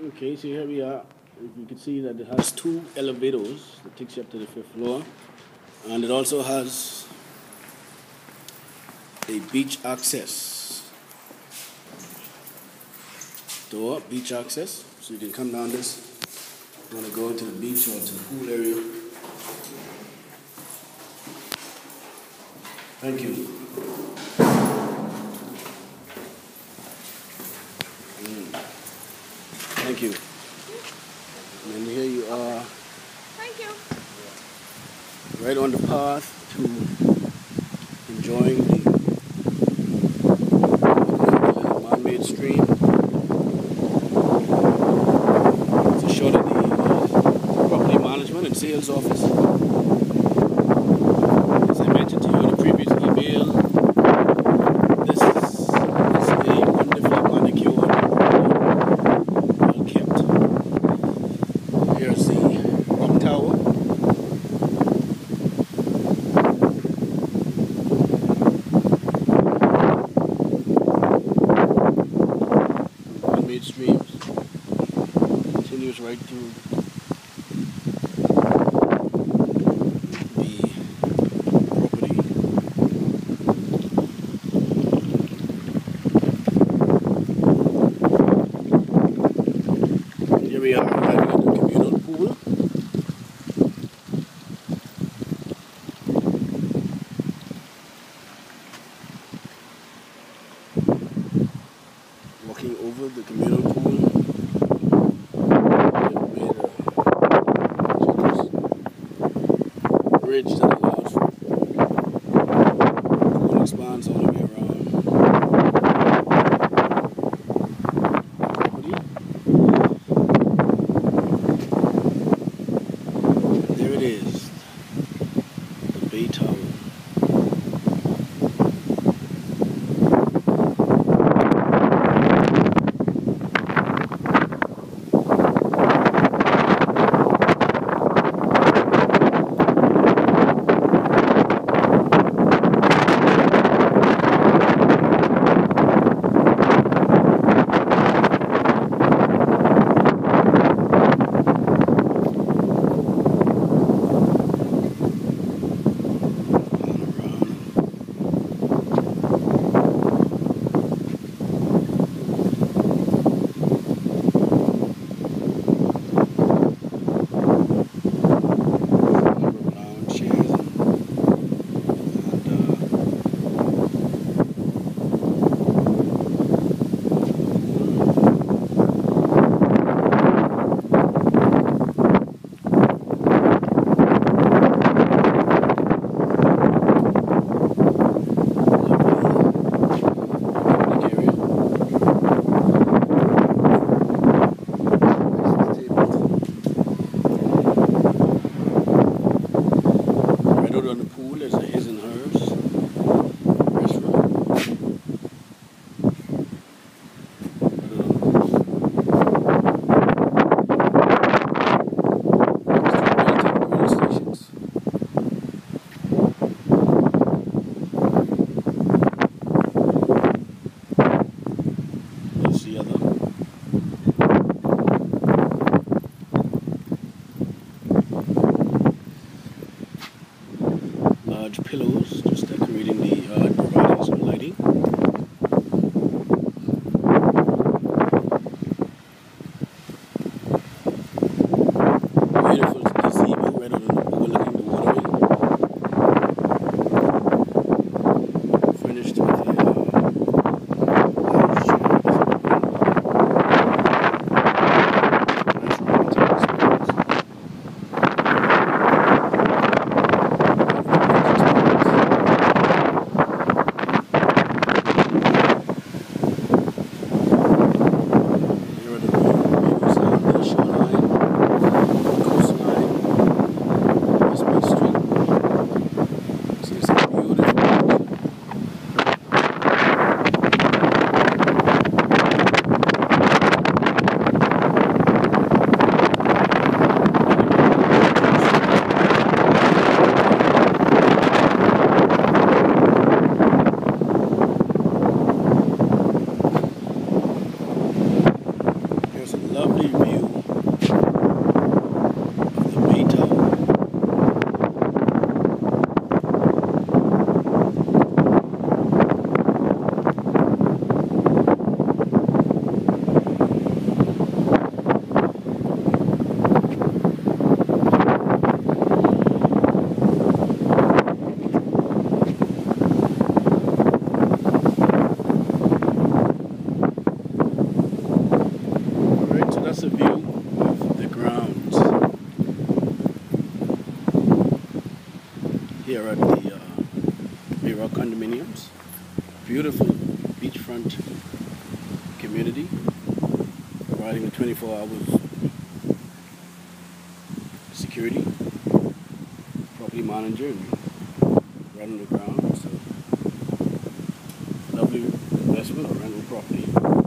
Okay, so here we are. You can see that it has two elevators that takes you up to the fifth floor, and it also has a beach access door, beach access, so you can come down this. You want to go to the beach or to the pool area. Thank you. Thank you. And here you are. Thank you. Right on the path to enjoying the man-made stream. It's a shot of the property management and sales office. As I mentioned to you in the previous email, this is a wonderfully manicured, well kept. Here's the rock tower. Man-made streams continues right through the property. Here we are arriving at the communal pool. Walking over the communal pool. Bridge that allows for pool expands all the way around the property. There it is, the Bay Tower. beautiful beachfront community, providing a 24 hours security, property manager, and right on the ground. So, lovely investment or rental property.